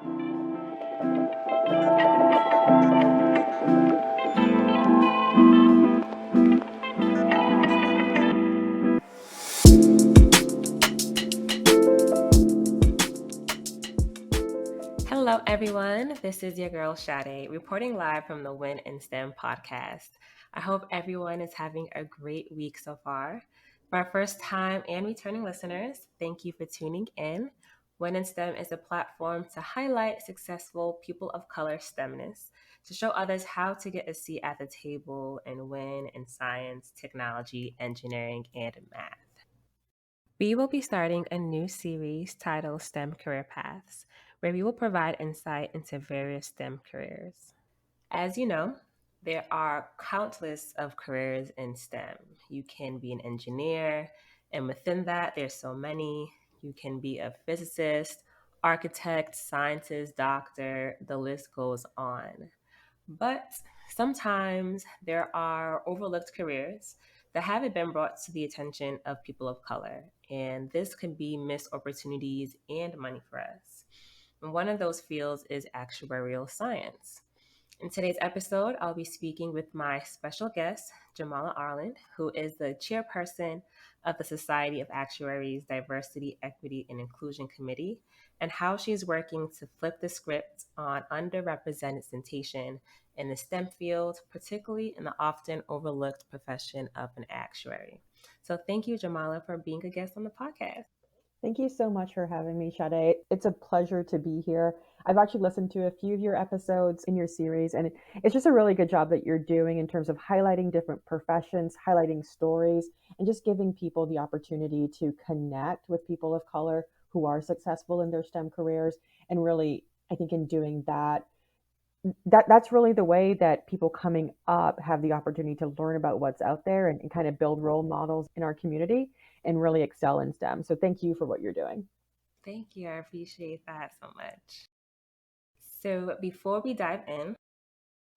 Hello, everyone. This is your girl, Sade, reporting live from the Win in STEM podcast. I hope everyone is having a great week so far. For our first time and returning listeners, thank you for tuning in. Win in STEM is a platform to highlight successful people of color STEMness, to show others how to get a seat at the table and win in science, technology, engineering, and math. We will be starting a new series titled STEM Career Paths, where we will provide insight into various STEM careers. As you know, there are countless of careers in STEM. You can be an engineer, and within that, there's so many. You can be a physicist, architect, scientist, doctor, the list goes on. But sometimes there are overlooked careers that haven't been brought to the attention of people of color, and this can be missed opportunities and money for us. And one of those fields is actuarial science. In today's episode, I'll be speaking with my special guest, Jamala Arland, who is the chairperson of the Society of Actuaries Diversity, Equity, and Inclusion Committee, and how she's working to flip the script on underrepresentation in the STEM field, particularly in the often overlooked profession of an actuary. So thank you, Jamala, for being a guest on the podcast. Thank you so much for having me, Sade. It's a pleasure to be here. I've actually listened to a few of your episodes in your series, and it's just a really good job that you're doing in terms of highlighting different professions, highlighting stories, and just giving people the opportunity to connect with people of color who are successful in their STEM careers. And really, I think in doing that, that's really the way that people coming up have the opportunity to learn about what's out there and kind of build role models in our community and really excel in STEM. So thank you for what you're doing. Thank you. I appreciate that so much. So before we dive in,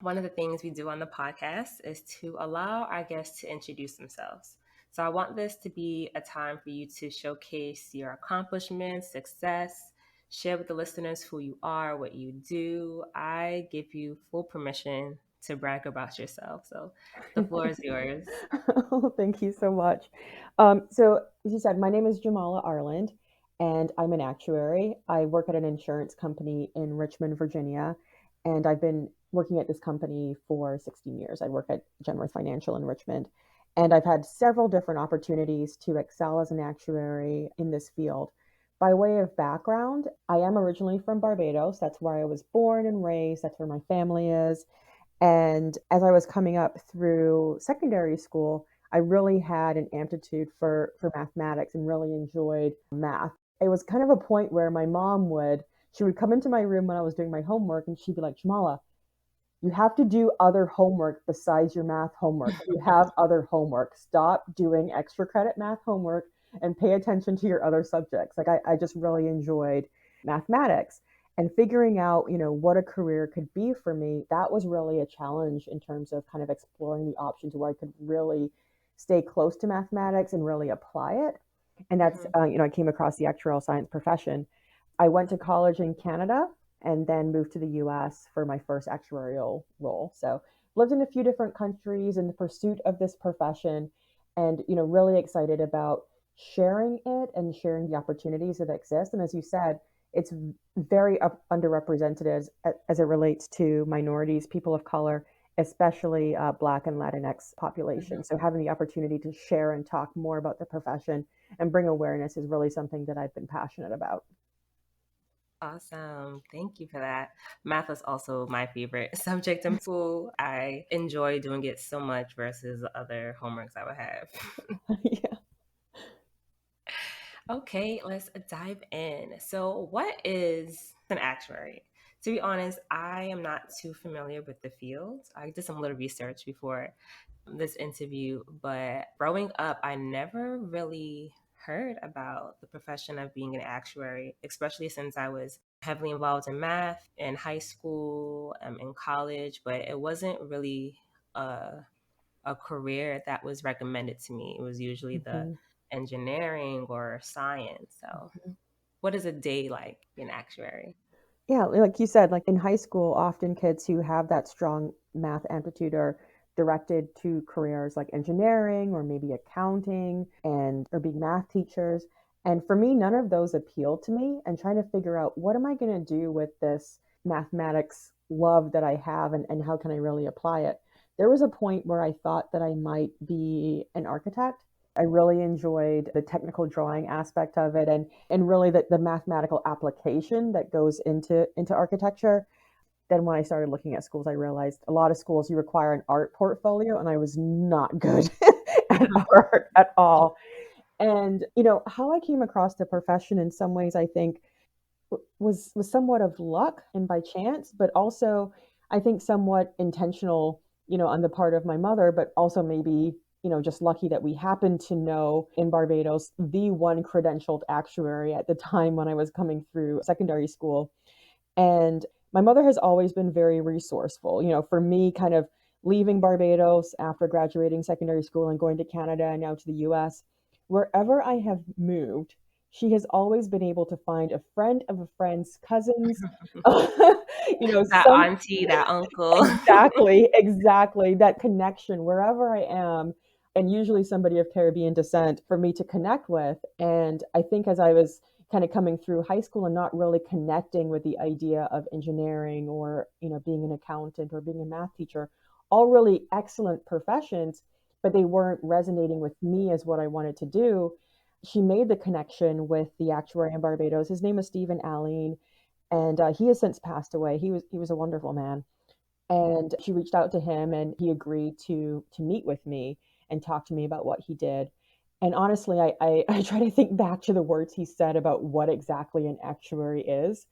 one of the things we do on the podcast is to allow our guests to introduce themselves. So I want this to be a time for you to showcase your accomplishments, success, share with the listeners who you are, what you do. I give you full permission to brag about yourself. So the floor is yours. Oh, thank you so much. So, as you said, my name is Jamala Arland, and I'm an actuary. I work at an insurance company in Richmond, Virginia, and I've been working at this company for 16 years. I work at Genworth Financial in Richmond, and I've had several different opportunities to excel as an actuary in this field. By way of background, I am originally from Barbados. That's where I was born and raised. That's where my family is. And as I was coming up through secondary school, I really had an aptitude for mathematics and really enjoyed math. It was kind of a point where my mom she would come into my room when I was doing my homework and she'd be like, Jamala, you have to do other homework besides your math homework. You have other homework. Stop doing extra credit math homework and pay attention to your other subjects. Like I just really enjoyed mathematics and figuring out, what a career could be for me. That was really a challenge in terms of kind of exploring the options where I could really stay close to mathematics and really apply it. And that's, Mhm. I came across the actuarial science profession. I went to college in Canada and then moved to the US for my first actuarial role. So lived in a few different countries in the pursuit of this profession and, really excited about sharing it and sharing the opportunities that exist. And as you said, it's very underrepresented as it relates to minorities, people of color, especially Black and Latinx population. Mhm. So having the opportunity to share and talk more about the profession and bring awareness is really something that I've been passionate about. Awesome. Thank you for that. Math is also my favorite subject in school. I enjoy doing it so much versus other homeworks I would have. Yeah. Okay, let's dive in. So, what is an actuary? To be honest, I am not too familiar with the field. I did some little research before this interview, but growing up, I never really heard about the profession of being an actuary, especially since I was heavily involved in math in high school, in college, but it wasn't really a career that was recommended to me. It was usually the Mhm. engineering or science. So, what is a day like in actuary? Yeah, like you said, like in high school, often kids who have that strong math aptitude are directed to careers like engineering or maybe accounting and or being math teachers. And for me, none of those appealed to me and trying to figure out what am I going to do with this mathematics love that I have and how can I really apply it. There was a point where I thought that I might be an architect. I really enjoyed the technical drawing aspect of it and really the mathematical application that goes into architecture. Then when I started looking at schools, I realized a lot of schools you require an art portfolio, and I was not good at art at all. And how I came across the profession in some ways, I think was somewhat of luck and by chance, but also I think somewhat intentional, on the part of my mother, but also maybe, just lucky that we happened to know in Barbados the one credentialed actuary at the time when I was coming through secondary school. And my mother has always been very resourceful. For me, kind of leaving Barbados after graduating secondary school and going to Canada and now to the US, wherever I have moved, she has always been able to find a friend of a friend's cousins, That some auntie, that uncle. exactly, exactly that connection wherever I am, and usually somebody of Caribbean descent for me to connect with. And I think as I was kind of coming through high school and not really connecting with the idea of engineering or being an accountant or being a math teacher, all really excellent professions, but they weren't resonating with me as what I wanted to do. She made the connection with the actuary in Barbados. His name is Stephen Allen, and he has since passed away. He was a wonderful man, and she reached out to him and he agreed to meet with me and talk to me about what he did. And honestly, I try to think back to the words he said about what exactly an actuary is,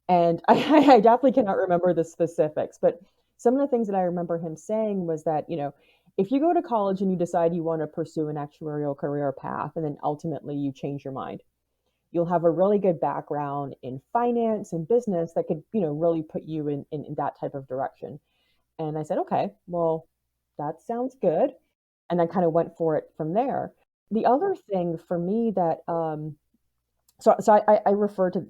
and I definitely cannot remember the specifics, but some of the things that I remember him saying was that, if you go to college and you decide you want to pursue an actuarial career path and then ultimately you change your mind, you'll have a really good background in finance and business that could, really put you in that type of direction. And I said, okay, well, that sounds good. And I kind of went for it from there. The other thing for me that, I refer to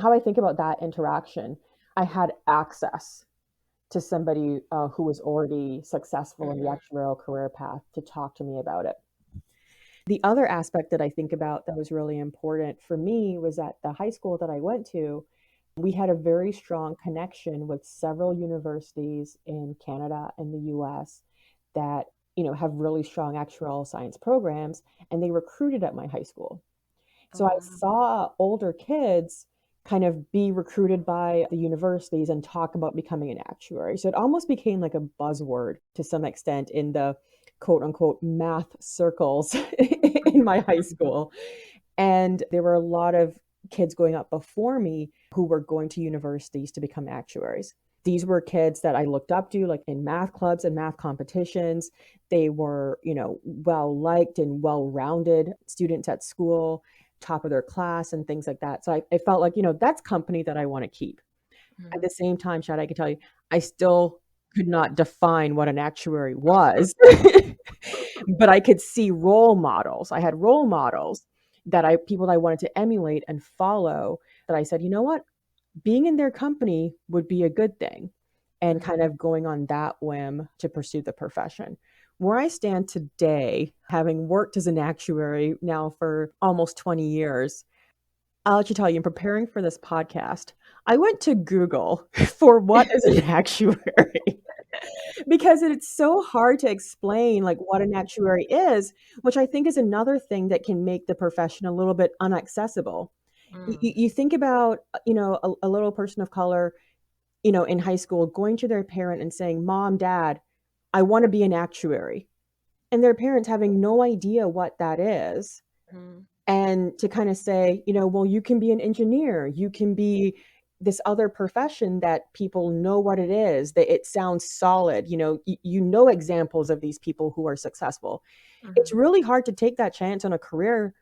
how I think about that interaction. I had access to somebody who was already successful in the Mhm. actuarial career path to talk to me about it. The other aspect that I think about that was really important for me was at the high school that I went to, we had a very strong connection with several universities in Canada and the US that, have really strong actuarial science programs, and they recruited at my high school. Oh, So I wow. saw older kids kind of be recruited by the universities and talk about becoming an actuary. So it almost became like a buzzword to some extent in the quote unquote math circles in my high school. And there were a lot of kids going up before me who were going to universities to become actuaries. These were kids that I looked up to, like in math clubs and math competitions. They were, well liked and well rounded students at school, top of their class, and things like that. So I felt like, that's company that I want to keep. At Mhm. the same time, Chad, I can tell you, I still could not define what an actuary was, but I could see role models. I had role models that people that I wanted to emulate and follow, that I said, you know what? Being in their company would be a good thing, and kind Mhm. of going on that whim to pursue the profession. Where I stand today, having worked as an actuary now for almost 20 years, I'll let you tell you, in preparing for this podcast, I went to Google for what is an actuary because it's so hard to explain like what an actuary is, which I think is another thing that can make the profession a little bit unaccessible. Mm. You think about, a little person of color, in high school going to their parent and saying, "Mom, Dad, I want to be an actuary." And their parents having no idea what that is. Mhm. And to kind of say, well, you can be an engineer, you can be this other profession that people know what it is, that it sounds solid, you know examples of these people who are successful. It's Mhm. really hard to take that chance on a career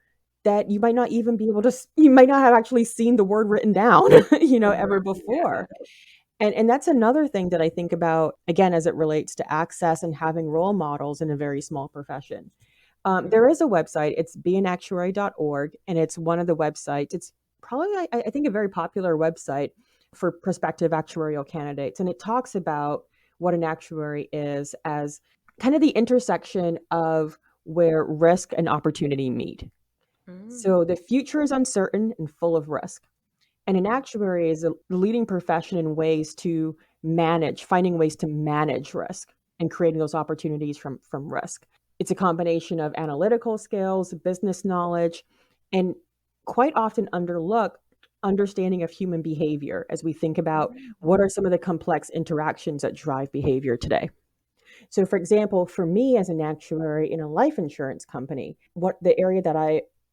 that you might not even be able to you might not have actually seen the word written down, ever Right. before. And that's another thing that I think about, again, as it relates to access and having role models in a very small profession. Mhm. There is a website, it's beanactuary.org, and it's one of the websites. It's probably, I think, a very popular website for prospective actuarial candidates. And it talks about what an actuary is as kind of the intersection of where risk and opportunity meet. Mm. So the future is uncertain and full of risk. And an actuary is a leading profession in ways to finding ways to manage risk and creating those opportunities from risk. It's a combination of analytical skills, business knowledge, and quite often underlooked understanding of human behavior as we think about what Mm. are some of the complex interactions that drive behavior today. So, for example, for me as an actuary in a life insurance company, what the area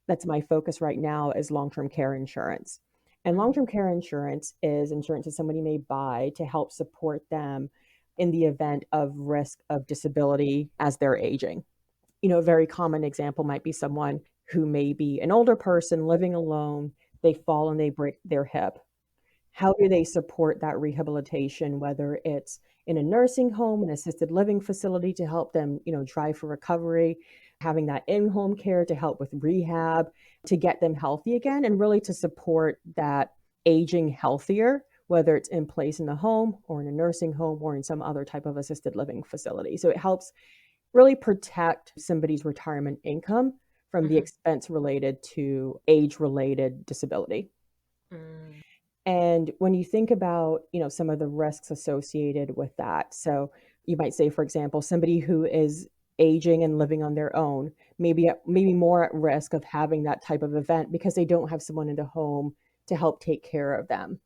that's my focus right now is long-term care insurance. And long-term Mm. care insurance is insurance that somebody may buy to help support them in the event of risk of disability as they're aging. A very common example might be someone who may be an older person living alone, they fall and they break their hip. How do they support that rehabilitation, whether it's in a nursing home, an assisted living facility to help them, drive for recovery, having that in-home care to help with rehab, to get them healthy again, and really to support that aging healthier, whether it's in place in the home or in a nursing home or in some other type of assisted living facility. So it helps really protect somebody's retirement income from the Mhm. expense related to age related disability. Mm. And when you think about, some of the risks associated with that, so you might say, for example, somebody who is aging and living on their own, maybe more at risk of having that type of event because they don't have someone in the home to help take care of them.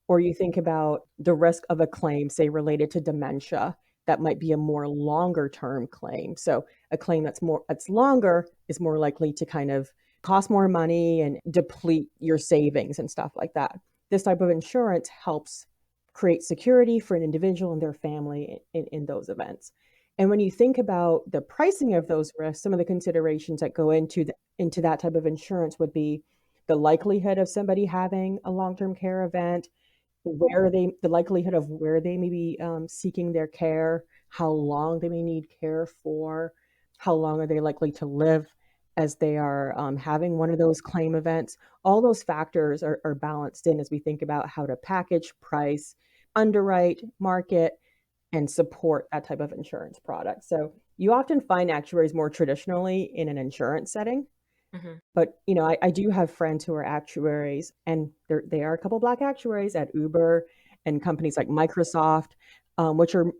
Or you think about the risk of a claim, say related to dementia, that might be a more longer term claim. So a claim that's longer is more likely to kind of cost more money and deplete your savings and stuff like that. This type of insurance helps create security for an individual and their family in those events. And when you think about the pricing of those risks, some of the considerations that go into that type of insurance would be the likelihood of somebody having a long-term care event, the likelihood of where they may be seeking their care, how long they may need care for, how long are they likely to live as they are having one of those claim events. All those factors are balanced in as we think about how to package, price, underwrite, market, and support that type of insurance product. So you often find actuaries more traditionally in an insurance setting, Mhm. but I do have friends who are actuaries, and they are a couple Black actuaries at Uber and companies like Microsoft, which are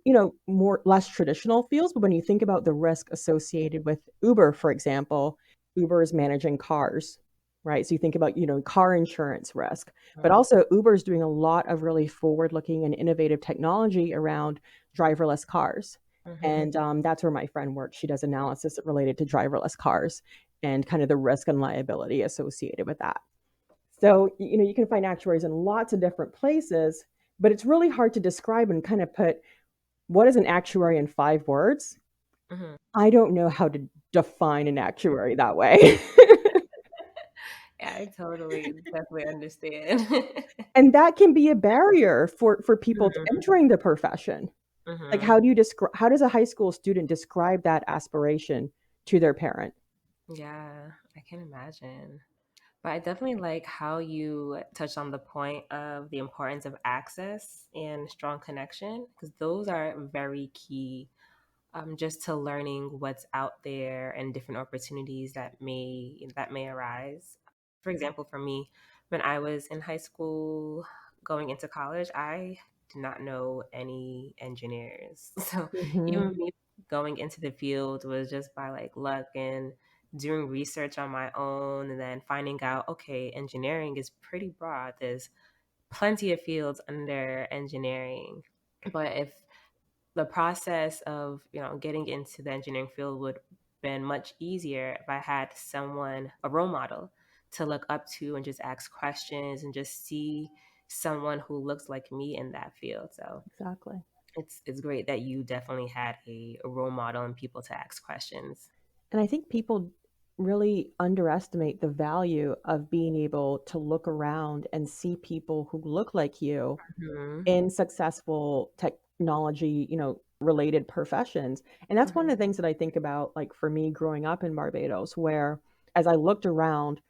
more less traditional fields. But when you think about the risk associated with Uber, for example, Uber is managing cars, right? So you think about car insurance risk, but Mm. also Uber is doing a lot of really forward-looking and innovative technology around driverless cars. Mhm. And that's where my friend works. She does analysis related to driverless cars and kind of the risk and liability associated with that. So, you can find actuaries in lots of different places, but it's really hard to describe and kind of put what is an actuary in 5 words. Mhm. I don't know how to define an actuary that way. Yeah, I totally definitely understand. And that can be a barrier for people to Mhm. entering the profession. Like, Mhm. how does a high school student describe that aspiration to their parent? Yeah, I can imagine. But I definitely like how you touched on the point of the importance of access and strong connection, because those are very key, just to learning what's out there and different opportunities that may arise. For example, for me, when I was in high school going into college, I did not know any engineers. So Hmm. even me going into the field was just by like luck and doing research on my own and then finding out, okay, engineering is pretty broad. There's plenty of fields under engineering. But if the process of getting into the engineering field would been much easier if I had someone, a role model, to look up to and just ask questions and just see someone who looks like me in that field. So Exactly. it's great that you definitely had a role model and people to ask questions. And I think people really underestimate the value of being able to look around and see people who look like you Hmm. in successful technology, related professions. And that's one Hmm. of the things that I think about, like for me growing up in Barbados, where as I looked around,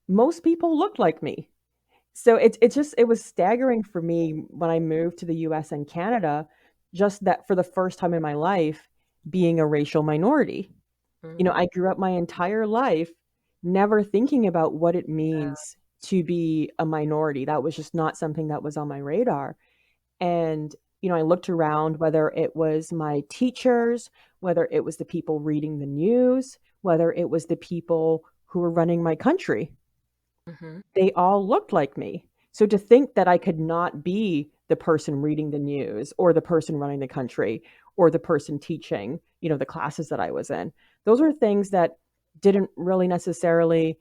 most people looked like me. So it was staggering for me when I moved to the US and Canada, just that for the first time in my life, being a racial minority. Mm, I grew up my entire life never thinking about what it means to be a minority. That was just not something that was on my radar. And, I looked around, whether it was my teachers, whether it was the people reading the news, whether it was the people who were running my country, mm-hmm. they all looked like me. So to think that I could not be the person reading the news or the person running the country or the person teaching, the classes that I was in, those are things that didn't really necessarily,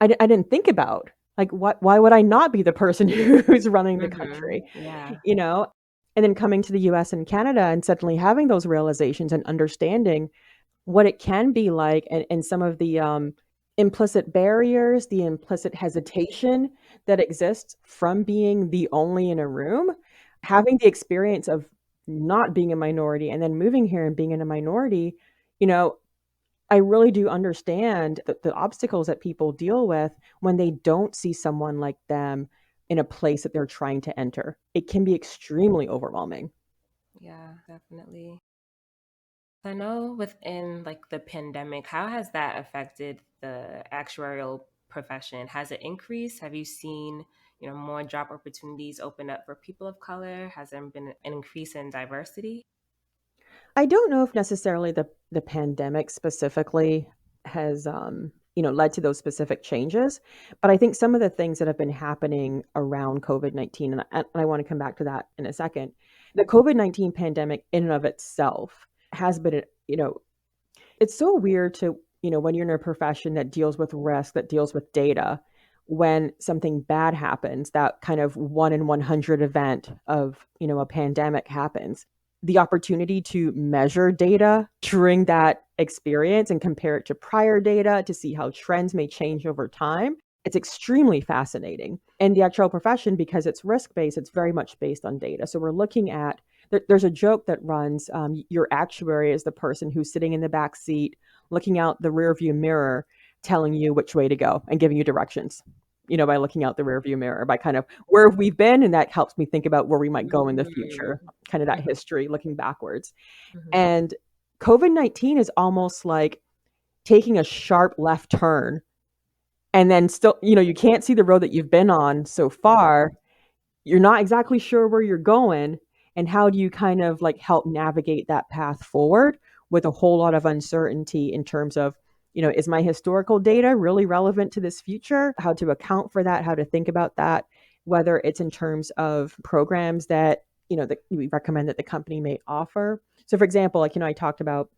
I didn't think about. Like, why would I not be the person who's running the Mm-hmm. country? Yeah. You know? And then coming to the US and Canada and suddenly having those realizations and understanding what it can be like, and some of the implicit barriers, the implicit hesitation that exists from being the only in a room, having the experience of not being a minority and then moving here and being in a minority, you know, I really do understand the obstacles that people deal with when they don't see someone like them in a place that they're trying to enter. It can be extremely overwhelming. Yeah, definitely. I know within like the pandemic, how has that affected the actuarial profession? Has it increased? Have you seen, more job opportunities open up for people of color? Has there been an increase in diversity? I don't know if necessarily the pandemic specifically has led to those specific changes, but I think some of the things that have been happening around COVID-19, and I want to come back to that in a second. The COVID-19 pandemic in and of itself has been, it's so weird to, when you're in a profession that deals with risk, that deals with data, when something bad happens, that kind of 1 in 100 event of, a pandemic happens, the opportunity to measure data during that experience and compare it to prior data to see how trends may change over time. It's extremely fascinating. And the actual profession, because it's risk based, it's very much based on data. So we're looking at, there's a joke that runs, your actuary is the person who's sitting in the back seat looking out the rear view mirror, telling you which way to go and giving you directions, by looking out the rear view mirror, by kind of where we've been. And that helps me think about where we might go in the Mm-hmm. future, kind of that history looking backwards. Mm-hmm. And COVID-19 is almost like taking a sharp left turn and then still, you can't see the road that you've been on so Yeah. far. You're not exactly sure where you're going, and how do you kind of like help navigate that path forward with a whole lot of uncertainty in terms of, is my historical data really relevant to this future? How to account for that, how to think about that, whether it's in terms of programs that, that we recommend that the company may offer. So for example, like, I talked about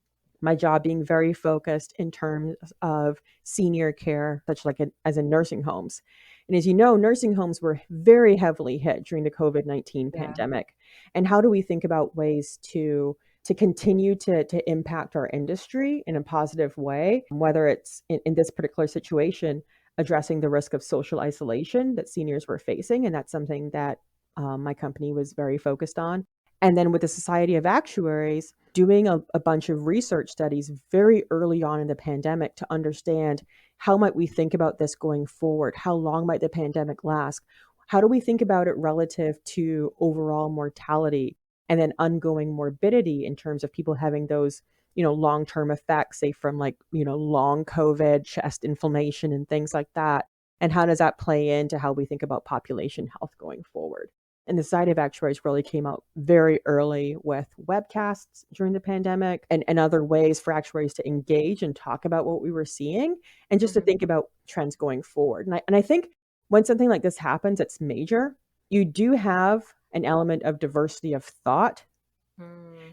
my job being very focused in terms of senior care, such like as in nursing homes. And as you know, nursing homes were very heavily hit during the COVID-19 Yeah. pandemic. And how do we think about ways to continue to impact our industry in a positive way, whether it's in this particular situation, addressing the risk of social isolation that seniors were facing. And that's something that my company was very focused on. And then with the Society of Actuaries, doing a bunch of research studies very early on in the pandemic to understand how might we think about this going forward? How long might the pandemic last? How do we think about it relative to overall mortality and then ongoing morbidity in terms of people having those, long-term effects, say from like, long COVID, chest inflammation and things like that? And how does that play into how we think about population health going forward? And the Society of Actuaries really came out very early with webcasts during the pandemic, and other ways for actuaries to engage and talk about what we were seeing and just to Mm-hmm. think about trends going forward. And I think when something like this happens, it's major. You do have an element of diversity of thought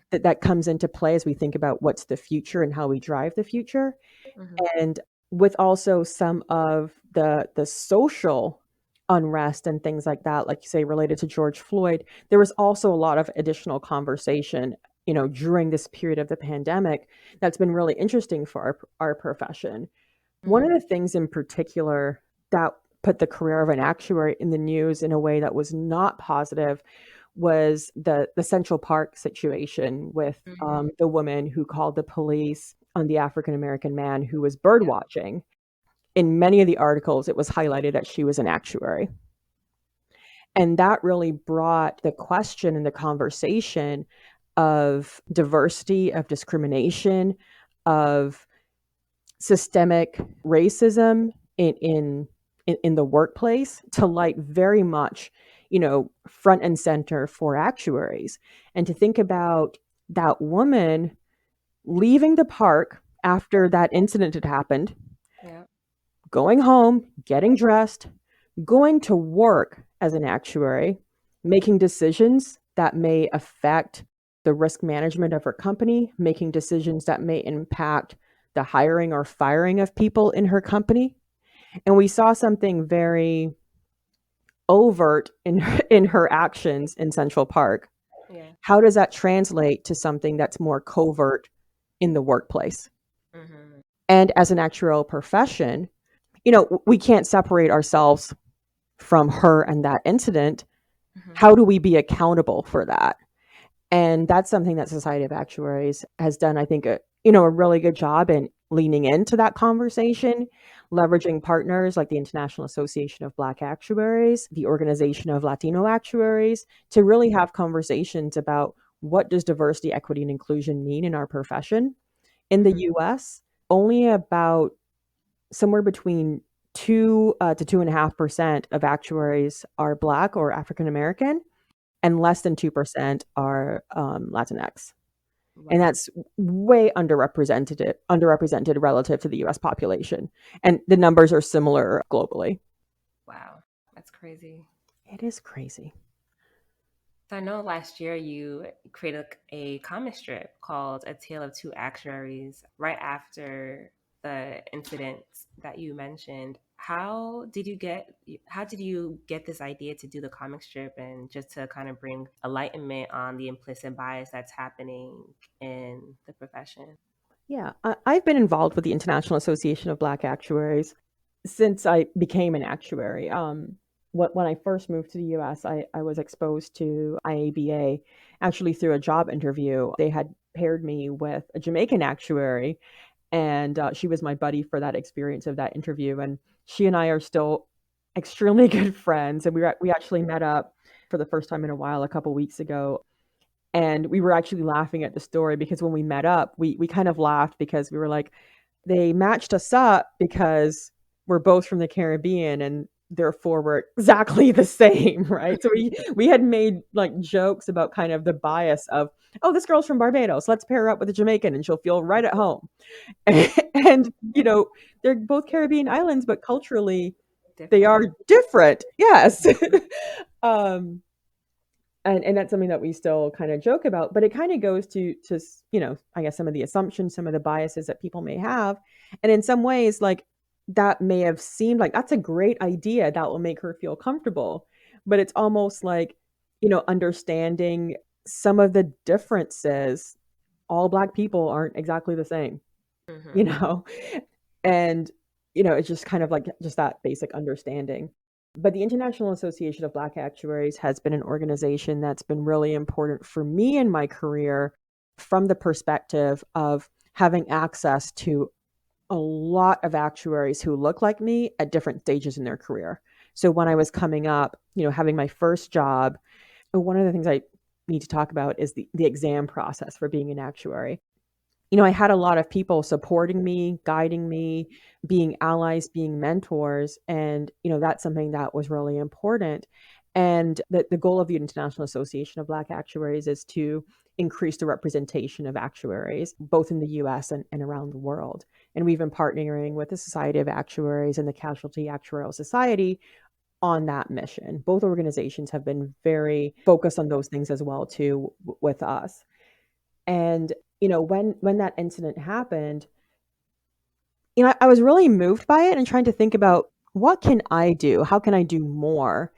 that comes into play as we think about what's the future and how we drive the future. Mm-hmm. And with also some of the social unrest and things like that, like you say, related to George Floyd, there was also a lot of additional conversation, during this period of the pandemic that's been really interesting for our profession. One of Mm-hmm. the things in particular that put the career of an actuary in the news in a way that was not positive was the Central Park situation with Mm-hmm. the woman who called the police on the African American man who was bird Yeah. watching. In many of the articles, it was highlighted that she was an actuary. And that really brought the question and the conversation of diversity, of discrimination, of systemic racism in the workplace to light very much, front and center for actuaries. And to think about that woman leaving the park after that incident had happened, Yeah. going home, getting dressed, going to work as an actuary, making decisions that may affect the risk management of her company, making decisions that may impact the hiring or firing of people in her company. And we saw something very overt in her actions in Central Park. Yeah. How does that translate to something that's more covert in the workplace? Mm-hmm. And as an actuarial profession, we can't separate ourselves from her and that incident. Mm-hmm. How do we be accountable for that? And that's something that Society of Actuaries has done, I think, a really good job in leaning into that conversation, leveraging partners like the International Association of Black Actuaries, the Organization of Latino Actuaries, to really have conversations about what does diversity, equity, and inclusion mean in our profession. In the Mm-hmm. US, only about somewhere between 2 to 2.5% of actuaries are Black or African American, and less than 2% are Latinx. And Wow. that's way underrepresented relative to the US population. And the numbers are similar globally. Wow. That's crazy. It is crazy. So I know last year you created a comic strip called A Tale of Two Actuaries right after the incidents that you mentioned. How did you get this idea to do the comic strip and just to kind of bring enlightenment on the implicit bias that's happening in the profession? Yeah, I've been involved with the International Association of Black Actuaries since I became an actuary. When I first moved to the US, I was exposed to IABA actually through a job interview. They had paired me with a Jamaican actuary, and she was my buddy for that experience of that interview. And she and I are still extremely good friends. And we actually met up for the first time in a while a couple weeks ago, and we were actually laughing at the story because when we met up, we kind of laughed because we were like, they matched us up because we're both from the Caribbean and therefore we're exactly the same, right? So we had made like jokes about kind of the bias of, oh, this girl's from Barbados, let's pair her up with a Jamaican and she'll feel right at home. And they're both Caribbean islands, but culturally they are Different. different. Yes. um and that's something that we still kind of joke about, but it kind of goes to I guess some of the assumptions, some of the biases that people may have. And in some ways, like, that may have seemed like that's a great idea that will make her feel comfortable, but it's almost like, understanding some of the differences. All Black people aren't exactly the same, you Hmm. know and it's just kind of like just that basic understanding. But the International Association of Black Actuaries has been an organization that's been really important for me in my career, from the perspective of having access to a lot of actuaries who look like me at different stages in their career. So when I was coming up, having my first job, one of the things I need to talk about is the exam process for being an actuary. I had a lot of people supporting me, guiding me, being allies, being mentors. And, that's something that was really important. And the goal of the International Association of Black Actuaries is to increase the representation of actuaries, both in the US and around the world. And we've been partnering with the Society of Actuaries and the Casualty Actuarial Society on that mission. Both organizations have been very focused on those things as well, too, with us. And when that incident happened, I was really moved by it and trying to think about, what can I do? How can I do more?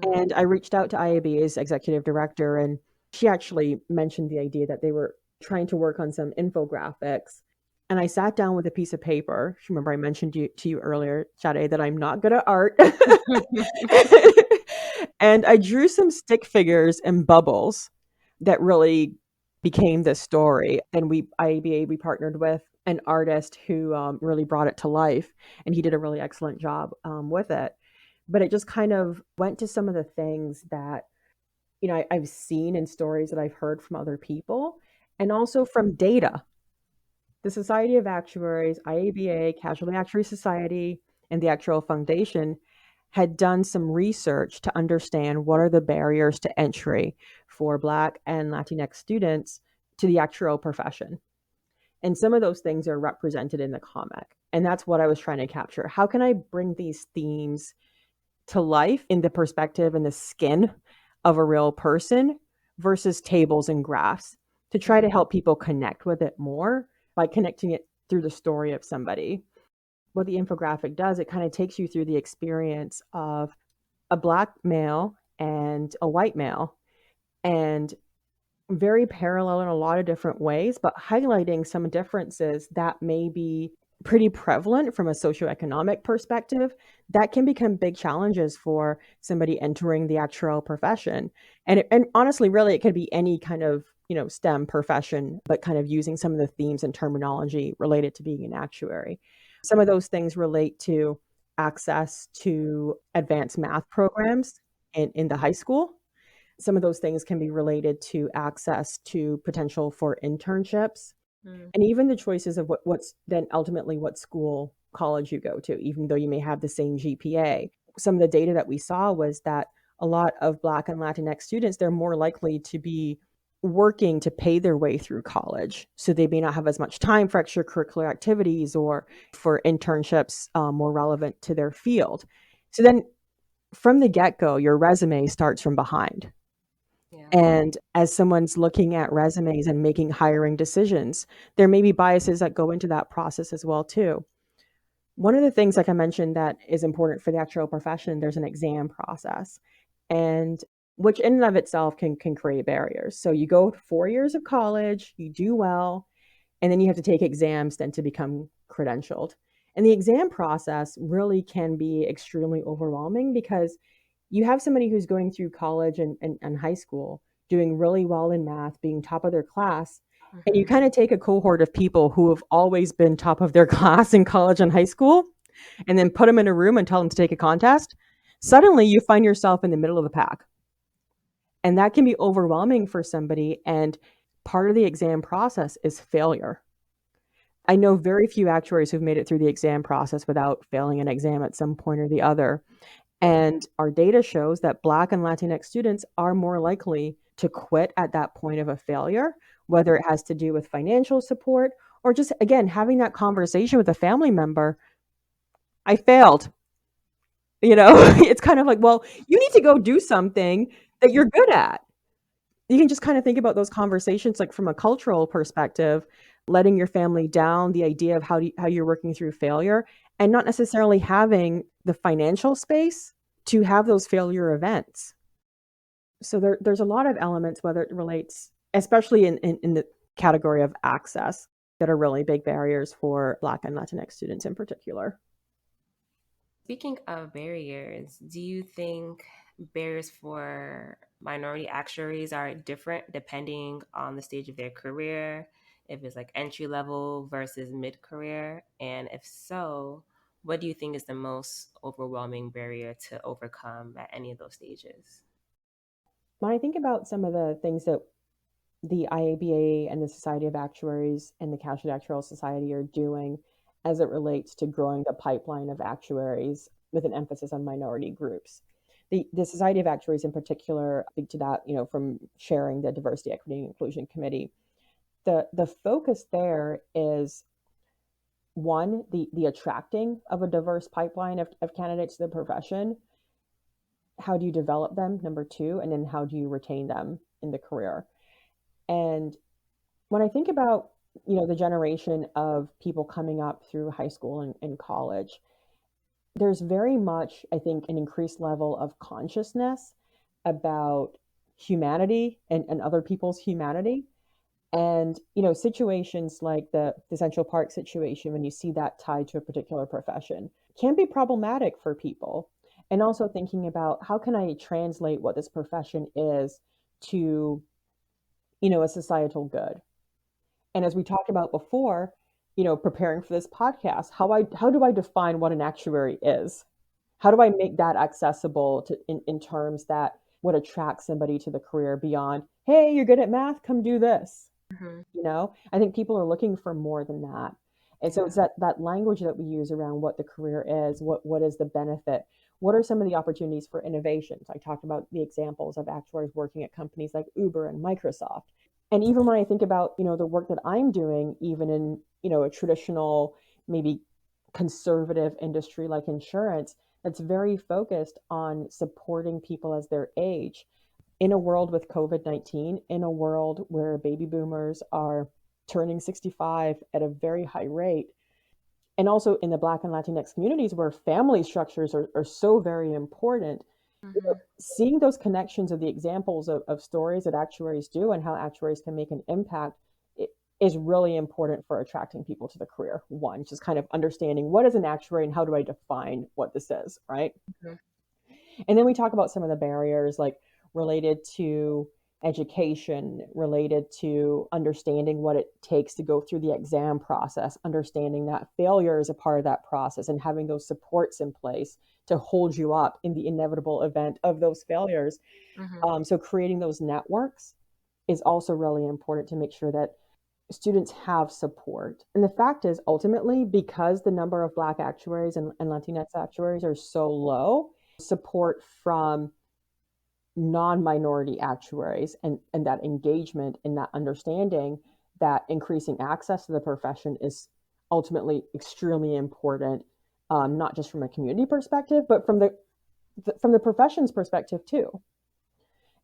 And I reached out to IABA's executive director, and she actually mentioned the idea that they were trying to work on some infographics. And I sat down with a piece of paper. Remember, I mentioned to you earlier, Shade, that I'm not good at art. And I drew some stick figures and bubbles that really became this story. And we partnered with an artist who really brought it to life, and he did a really excellent job with it. but it just kind of went to some of the things that, I've seen in stories that I've heard from other people and also from data. The Society of Actuaries, IABA, Casualty Actuary Society, and the Actuarial Foundation had done some research to understand what are the barriers to entry for Black and Latinx students to the actuarial profession. And some of those things are represented in the comic. And that's what I was trying to capture. How can I bring these themes to life in the perspective and the skin of a real person versus tables and graphs to try to help people connect with it more by connecting it through the story of somebody? What the infographic does, it kind of takes you through the experience of a Black male and a white male, and very parallel in a lot of different ways, but highlighting some differences that may be pretty prevalent from a socioeconomic perspective that can become big challenges for somebody entering the actuarial profession. And honestly, really, it could be any kind of STEM profession, but kind of using some of the themes and terminology related to being an actuary. Some of those things relate to access to advanced math programs in the high school. Some of those things can be related to access to potential for internships Mm-hmm. and even the choices of what's then ultimately what school, college you go to, even though you may have the same GPA. Some of the data that we saw was that a lot of Black and Latinx students, they're more likely to be working to pay their way through college. So they may not have as much time for extracurricular activities or for internships more relevant to their field. So then from the get go, your resume starts from behind. Yeah. And as someone's looking at resumes and making hiring decisions, there may be biases that go into that process as well too. One of the things, like I mentioned, that is important for the actuarial profession, there's an exam process, and which in and of itself can create barriers. So you go 4 years of college, you do well, and then you have to take exams then to become credentialed. And the exam process really can be extremely overwhelming because you have somebody who's going through college and high school doing really well in math, being top of their class. And you Mm-hmm. kind of take a cohort of people who have always been top of their class in college and high school and then put them in a room and tell them to take a contest. Suddenly you find yourself in the middle of the pack. And that can be overwhelming for somebody. And part of the exam process is failure. I know very few actuaries who've made it through the exam process without failing an exam at some point or the other. And our data shows that Black and Latinx students are more likely to quit at that point of a failure, whether it has to do with financial support or just, again, having that conversation with a family member. I failed. It's kind of like, well, you need to go do something that you're good at. You can just kind of think about those conversations like from a cultural perspective, letting your family down, the idea of how you're working through failure, and not necessarily having the financial space to have those failure events. So there's a lot of elements, whether it relates, especially in the category of access, that are really big barriers for Black and Latinx students in particular. Speaking of barriers, do you think barriers for minority actuaries are different depending on the stage of their career? If it's like entry level versus mid career? And if so, what do you think is the most overwhelming barrier to overcome at any of those stages? When I think about some of the things that the IABA and the Society of Actuaries and the Casualty Actuarial Society are doing as it relates to growing the pipeline of actuaries with an emphasis on minority groups. The Society of Actuaries in particular speak to that, from chairing the Diversity, Equity, and Inclusion Committee. The focus there is one, the attracting of a diverse pipeline of candidates to the profession. How do you develop them? Number two, and then how do you retain them in the career? And when I think about, the generation of people coming up through high school and college, there's very much, I think, an increased level of consciousness about humanity and other people's humanity. And, situations like the Central Park situation, when you see that tied to a particular profession, can be problematic for people. And also thinking about how can I translate what this profession is to, a societal good. And as we talked about before, preparing for this podcast, how do I define what an actuary is? how do I make that accessible to in terms that would attract somebody to the career beyond, hey, you're good at math, come do this. Hmm. I think people are looking for more than that. And so it's Yeah. that language that we use around what the career is, what is the benefit, what are some of the opportunities for innovations. I talked about the examples of actuaries working at companies like Uber and Microsoft. And even when I think about, the work that I'm doing, even in, a traditional, maybe conservative industry like insurance, that's very focused on supporting people as they age. In a world with COVID-19, in a world where baby boomers are turning 65 at a very high rate, and also in the Black and Latinx communities where family structures are so very important, Hmm. seeing those connections of the examples of stories that actuaries do and how actuaries can make an impact is really important for attracting people to the career. One, just kind of understanding what is an actuary and how do I define what this is, right? Hmm. And then we talk about some of the barriers like related to education, related to understanding what it takes to go through the exam process, understanding that failure is a part of that process, and having those supports in place to hold you up in the inevitable event of those failures. Hmm. So creating those networks is also really important to make sure that students have support. And the fact is, ultimately, because the number of Black actuaries and Latinx actuaries are so low, support from non-minority actuaries and that engagement and that understanding that increasing access to the profession is ultimately extremely important, not just from a community perspective, but from the profession's perspective too.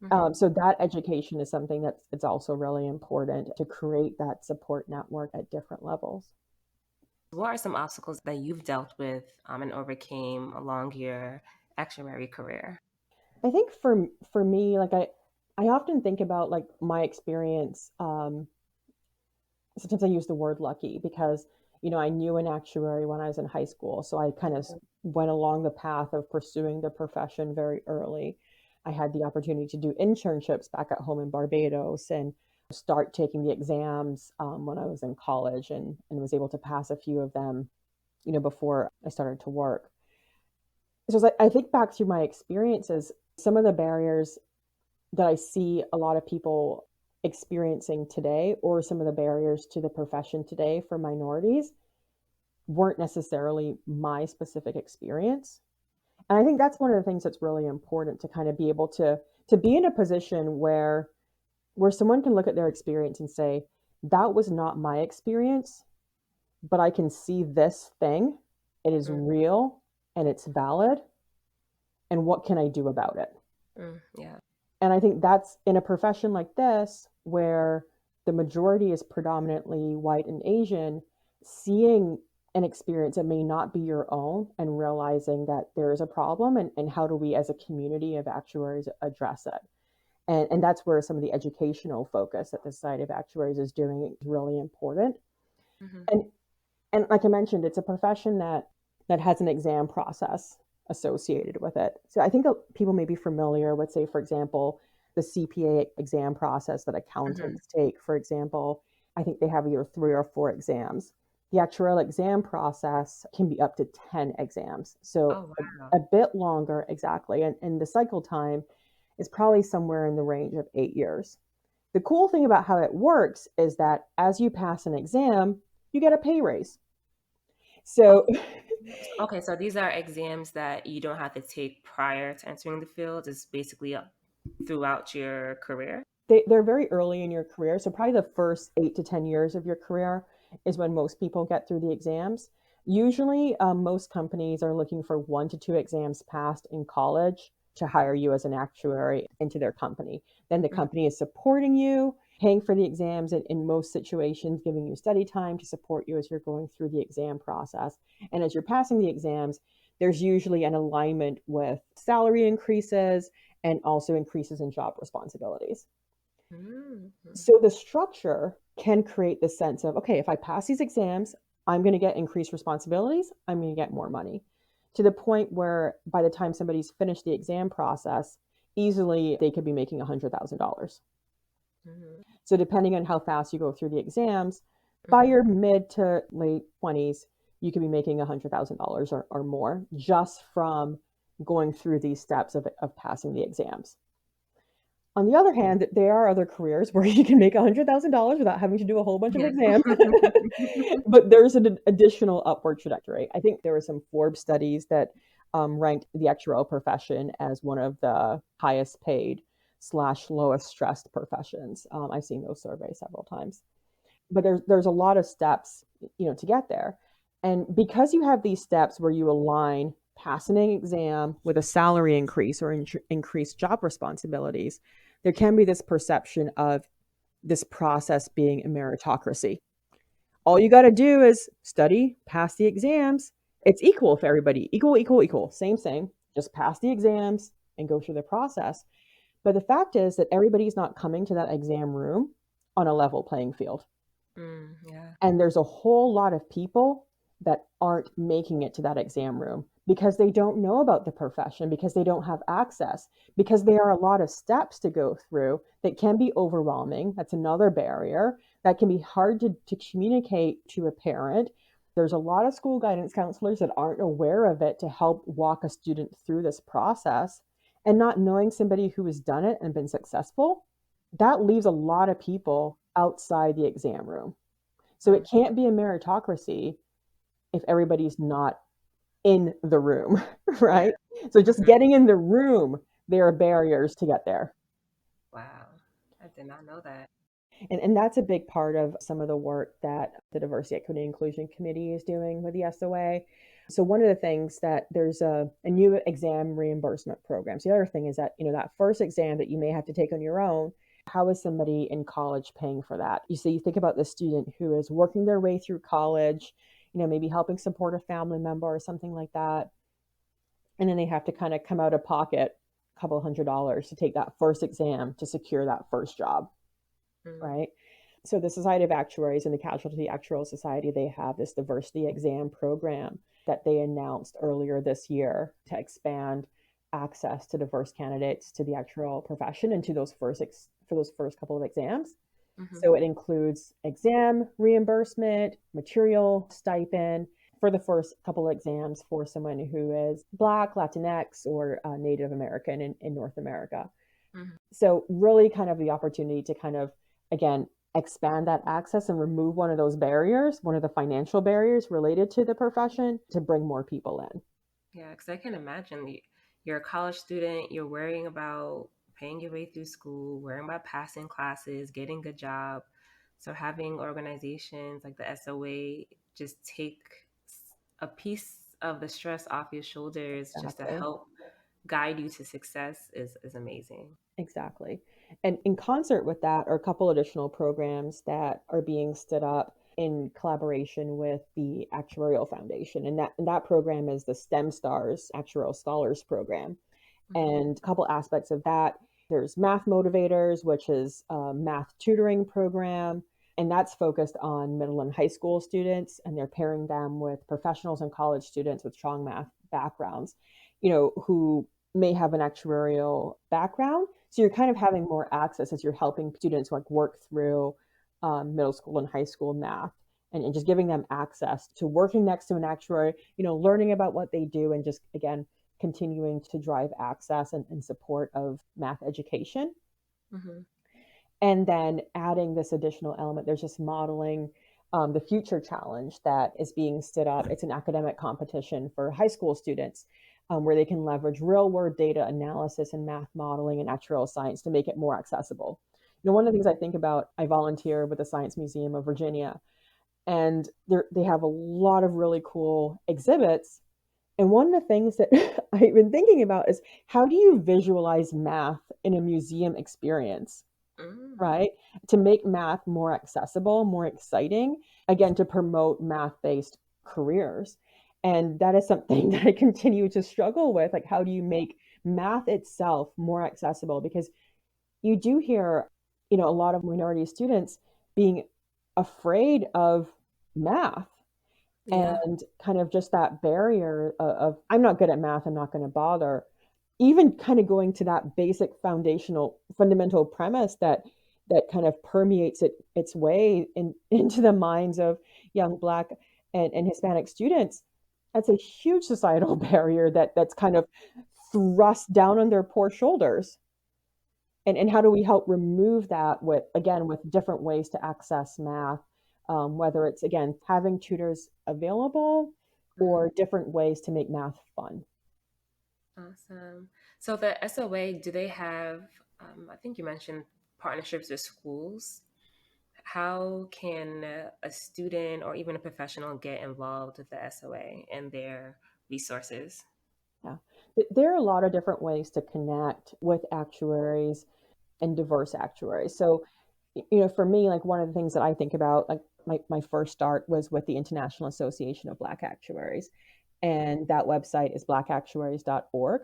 Hmm. So that education is something that's it's also really important to create that support network at different levels. What are some obstacles that you've dealt with and overcame along your actuary career? I think for me, like I often think about like my experience. Sometimes I use the word lucky because I knew an actuary when I was in high school, so I kind of went along the path of pursuing the profession very early. I had the opportunity to do internships back at home in Barbados and start taking the exams when I was in college and was able to pass a few of them, before I started to work. So as I think back to my experiences, some of the barriers that I see a lot of people experiencing today, or some of the barriers to the profession today for minorities, weren't necessarily my specific experience. And I think that's one of the things that's really important to kind of be able to be in a position where someone can look at their experience and say, that was not my experience, but I can see this thing. It is Mm, real and it's valid. And what can I do about it? yeah. And I think that's in a profession like this, where the majority is predominantly white and Asian, seeing an experience that may not be your own and realizing that there is a problem, and how do we as a community of actuaries address it. And that's where some of the educational focus that the Society of Actuaries is doing is really important. Hmm. And and like I mentioned, it's a profession that has an exam process associated with it. So I think people may be familiar with, say, for example, the CPA exam process that Hmm. accountants take. For example, I think they have either 3 or 4 exams. The actuarial exam process can be up to 10 exams. So Oh, wow. a bit longer, exactly. And the cycle time is probably somewhere in the range of 8 years. The cool thing about how it works is that as you pass an exam, you get a pay raise. Oh, So okay. So these are exams that you don't have to take prior to entering the field. It's basically throughout your career. they're very early in your career. So probably the first 8 to 10 years of your career is when most people get through the exams. Usually, most companies are looking for 1 to 2 exams passed in college to hire you as an actuary into their company. Then the Mhm. company is supporting you, paying for the exams, and in most situations, giving you study time to support you as you're going through the exam process. And as you're passing the exams, there's usually an alignment with salary increases and also increases in job responsibilities. Mhm. So the structure can create this sense of, okay, if I pass these exams, I'm going to get increased responsibilities, I'm going to get more money, to the point where by the time somebody's finished the exam process, easily they could be making $100,000. Mhm. So depending on how fast you go through the exams, by Mhm. your mid to late 20s, you could be making $100,000 or more just from going through these steps of passing the exams. On the other hand, there are other careers where you can make $100,000 without having to do a whole bunch of Yeah. exams. But there's an additional upward trajectory. I think there were some Forbes studies that ranked the actuarial profession as one of the highest paid slash lowest stressed professions. I've seen those surveys several times. But there's a lot of steps, to get there. And because you have these steps where you align passing an exam with a salary increase or increased job responsibilities, there can be this perception of this process being a meritocracy. All you got to do is study, pass the exams. It's equal for everybody. Equal, equal, equal. Same, same. Just pass the exams and go through the process. But the fact is that everybody's not coming to that exam room on a level playing field. Yeah. And there's a whole lot of people that aren't making it to that exam room because they don't know about the profession, because they don't have access, because there are a lot of steps to go through that can be overwhelming. That's another barrier that can be hard to communicate to a parent. There's a lot of school guidance counselors that aren't aware of it to help walk a student through this process. And not knowing somebody who has done it and been successful, that leaves a lot of people outside the exam room. So it can't be a meritocracy if everybody's not in the room, right? So just getting in the room, there are barriers to get there. Wow. I did not know that. And that's a big part of some of the work that the Diversity, Equity, and Inclusion Committee is doing with the SOA. So one of the things that there's a new exam reimbursement program. So the other thing is that, that first exam that you may have to take on your own, how is somebody in college paying for that? You think about the student who is working their way through college, maybe helping support a family member or something like that. And then they have to kind of come out of pocket a couple $100s to take that first exam to secure that first job, right? So the Society of Actuaries and the Casualty Actuarial Society, they have this diversity exam program that they announced earlier this year to expand access to diverse candidates to the actuarial profession and to for those first couple of exams. So it includes exam reimbursement, material stipend for the first couple of exams for someone who is Black, Latinx, or Native American in North America. So really kind of the opportunity to kind of, again, expand that access and remove one of those barriers, one of the financial barriers related to the profession, to bring more people in. Yeah, because I can imagine you're a college student, you're worrying about paying your way through school, worrying about passing classes, getting a job. So having organizations like the SOA just take a piece of the stress off your shoulders just to Exactly. help guide you to success is amazing. Exactly. And in concert with that are a couple additional programs that are being stood up in collaboration with the Actuarial Foundation. And that program is the STEM Stars Actuarial Scholars Program. And a couple aspects of that, there's Math Motivators, which is a math tutoring program. And that's focused on middle and high school students, and they're pairing them with professionals and college students with strong math backgrounds, who may have an actuarial background. So you're kind of having more access as you're helping students like work through middle school and high school math, and just giving them access to working next to an actuary, learning about what they do, and just, again, continuing to drive access and support of math education. And then adding this additional element, there's just modeling the future challenge that is being stood up. It's an academic competition for high school students where they can leverage real world data analysis and math modeling and actuarial science to make it more accessible. One of the things I think about, I volunteer with the Science Museum of Virginia, and they have a lot of really cool exhibits. And one of the things that I've been thinking about is, how do you visualize math in a museum experience? Right? To make math more accessible, more exciting, again, to promote math-based careers. And that is something that I continue to struggle with. Like, how do you make math itself more accessible? Because you do hear, a lot of minority students being afraid of math, Yeah. and kind of just that barrier of I'm not good at math, I'm not going to bother. Even kind of going to that basic fundamental premise that kind of permeates its way into the minds of young Black and Hispanic students. That's a huge societal barrier that's kind of thrust down on their poor shoulders. And how do we help remove that with, again, with different ways to access math, whether it's, again, having tutors available Mm, or different ways to make math fun. awesome. So the SOA, do they have, I think you mentioned partnerships with schools. How can a student or even a professional get involved with the SOA and their resources? Yeah. There are a lot of different ways to connect with actuaries and diverse actuaries. So, for me, like one of the things that I think about, like my first start was with the International Association of Black Actuaries. And that website is blackactuaries.org.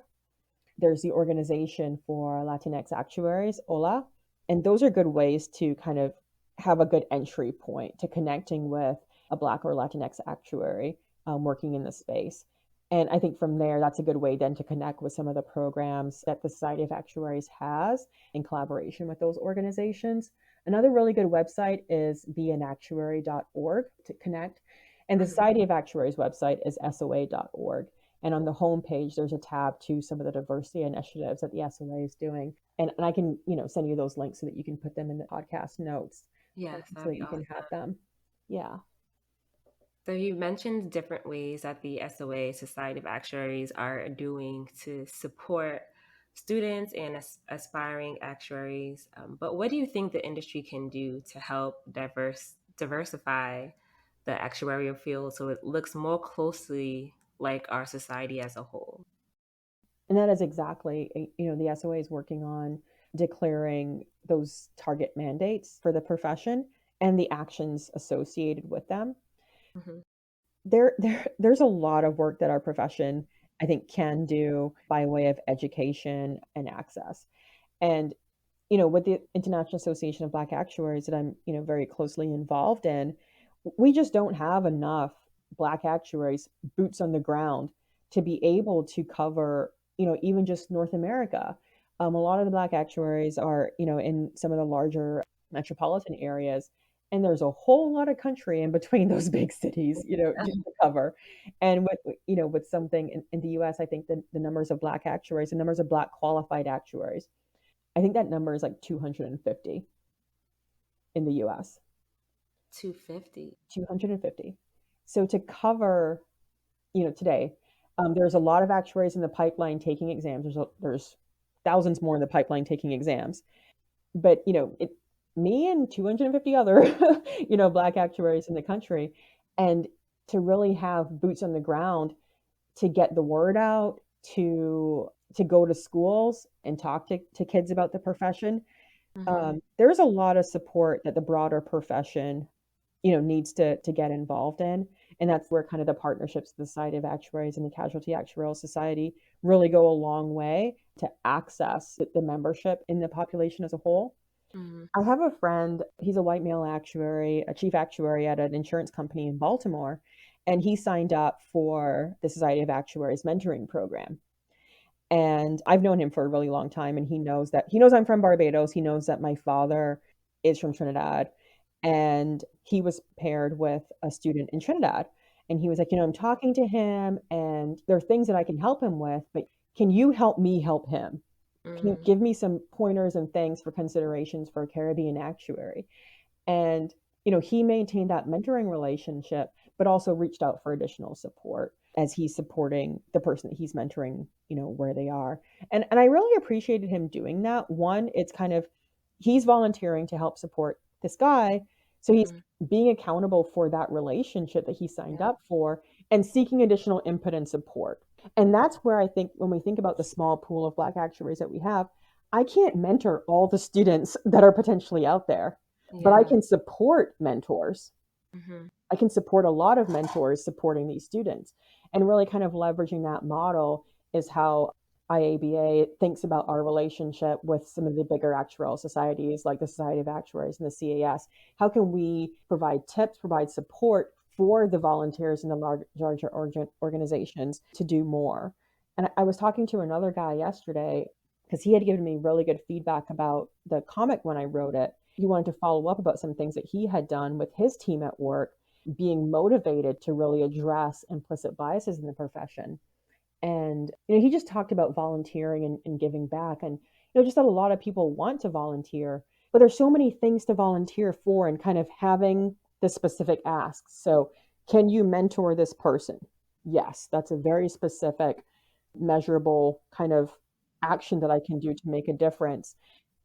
There's the Organization for Latinx Actuaries, OLA. And those are good ways to kind of have a good entry point to connecting with a Black or Latinx actuary working in the space. And I think from there, that's a good way then to connect with some of the programs that the Society of Actuaries has in collaboration with those organizations. Another really good website is beanactuary.org to connect. And the Mhm. Society of Actuaries website is soa.org. And on the homepage, there's a tab to some of the diversity initiatives that the SOA is doing. And I can, send you those links so that you can put them in the podcast notes Yes, so that'd that be you can have awesome. them. Yeah. So you mentioned different ways that the SOA, Society of Actuaries, are doing to support students and aspiring actuaries. But what do you think the industry can do to help diversify the actuarial field so it looks more closely like our society as a whole? And that is exactly, the SOA is working on declaring those target mandates for the profession and the actions associated with them. Hmm. There's a lot of work that our profession, I think, can do by way of education and access. And with the International Association of Black Actuaries that I'm, very closely involved in, we just don't have enough Black actuaries, boots on the ground, to be able to cover, even just North America. A lot of the Black actuaries are, in some of the larger metropolitan areas, and there's a whole lot of country in between those big cities, just to cover. And with something in the US, I think the numbers of Black actuaries, the numbers of Black qualified actuaries, I think that number is like 250 in the US. 250. 250. So to cover, today, there's a lot of actuaries in the pipeline taking exams. There's thousands more in the pipeline taking exams. But, me and 250 other, Black actuaries in the country, and to really have boots on the ground to get the word out, to go to schools and talk to kids about the profession. Hmm. There's a lot of support that the broader profession, needs to get involved in. And that's where kind of the partnerships with the Society of Actuaries and the Casualty Actuarial Society really go a long way to access the membership in the population as a whole. Hmm. I have a friend, he's a white male actuary, a chief actuary at an insurance company in Baltimore, and he signed up for the Society of Actuaries mentoring program. And I've known him for a really long time, and he knows I'm from Barbados. He knows that my father is from Trinidad, and he was paired with a student in Trinidad. And he was like, I'm talking to him, and there are things that I can help him with, but can you help me help him? Can you Hmm. give me some pointers and things for considerations for a Caribbean actuary? And, he maintained that mentoring relationship, but also reached out for additional support as he's supporting the person that he's mentoring, where they are. And I really appreciated him doing that. One, it's kind of, he's volunteering to help support this guy. So he's Hmm. being accountable for that relationship that he signed Yeah. up for and seeking additional input and support. And that's where I think when we think about the small pool of Black actuaries that we have, I can't mentor all the students that are potentially out there, but I Yeah. can support mentors. Hmm. I can support a lot of mentors supporting these students. And really kind of leveraging that model is how IABA thinks about our relationship with some of the bigger actuarial societies like the Society of Actuaries and the CAS. How can we provide tips, provide support for the volunteers in the larger organizations to do more? And I was talking to another guy yesterday because he had given me really good feedback about the comic when I wrote it. He wanted to follow up about some things that he had done with his team at work, being motivated to really address implicit biases in the profession. And he just talked about volunteering and giving back, and just that a lot of people want to volunteer, but there's so many things to volunteer for, and kind of having the specific asks. So, can you mentor this person? Yes, that's a very specific, measurable kind of action that I can do to make a difference,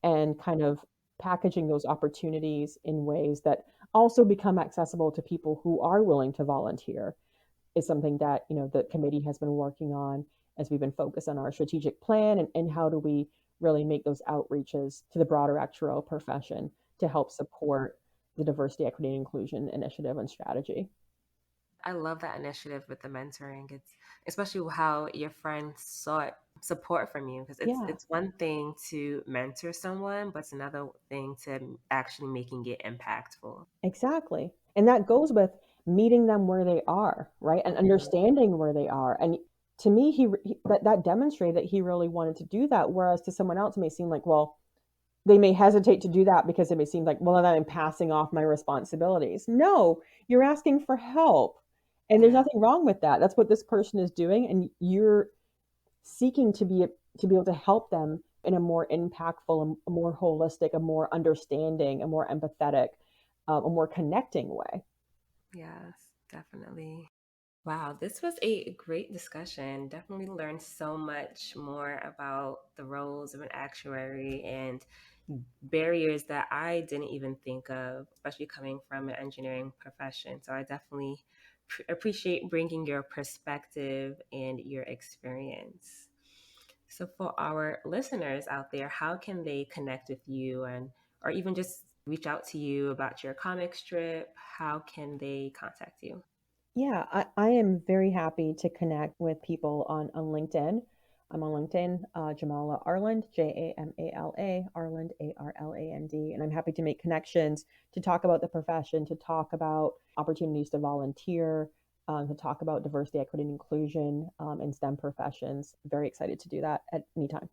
and kind of packaging those opportunities in ways that also become accessible to people who are willing to volunteer is something that the committee has been working on as we've been focused on our strategic plan, and how do we really make those outreaches to the broader actuarial profession to help support the diversity, equity, and inclusion initiative and strategy. I love that initiative with the mentoring. It's especially how your friends sought support from you, because it's Yeah, it's one thing to mentor someone, but it's another thing to actually making it impactful. exactly. And that goes with meeting them where they are, right? And Mhm. understanding where they are. And to me, that demonstrated that he really wanted to do that. Whereas to someone else, it may seem like, well, they may hesitate to do that because it may seem like, well, then I'm passing off my responsibilities. No, you're asking for help. And there's Yeah. nothing wrong with that. That's what this person is doing. And you're seeking to be able to help them in a more impactful, a more holistic, a more understanding, a more empathetic, a more connecting way. Yes, definitely. Wow, this was a great discussion. Definitely learned so much more about the roles of an actuary and barriers that I didn't even think of, especially coming from an engineering profession. So I definitely appreciate bringing your perspective and your experience. So for our listeners out there, how can they connect with you, and or even just reach out to you about your comic strip? How can they contact you? Yeah, I am very happy to connect with people on LinkedIn. I'm on LinkedIn, Jamala Arland, Jamala, Arland, Arland, and I'm happy to make connections to talk about the profession, to talk about opportunities to volunteer, to talk about diversity, equity, and inclusion in STEM professions. Very excited to do that at any time.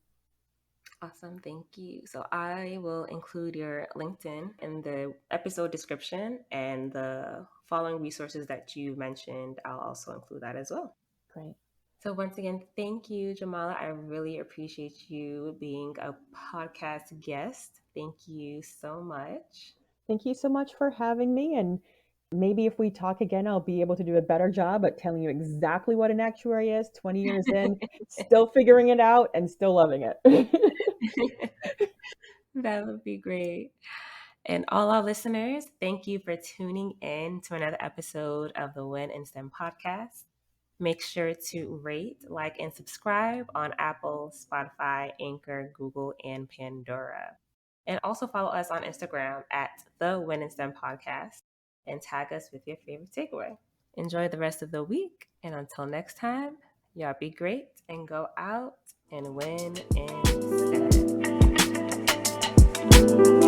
Awesome, thank you. So I will include your LinkedIn in the episode description, and the following resources that you mentioned, I'll also include that as well. Great. So once again, thank you, Jamala. I really appreciate you being a podcast guest. Thank you so much. Thank you so much for having me. And maybe if we talk again, I'll be able to do a better job at telling you exactly what an actuary is 20 years in, still figuring it out and still loving it. That would be great. And all our listeners, thank you for tuning in to another episode of the Win in STEM podcast. Make sure to rate, like, and subscribe on Apple, Spotify, Anchor, Google, and Pandora. And also follow us on Instagram at the Win in STEM podcast and tag us with your favorite takeaway. Enjoy the rest of the week. And until next time, y'all be great and go out and win in STEM.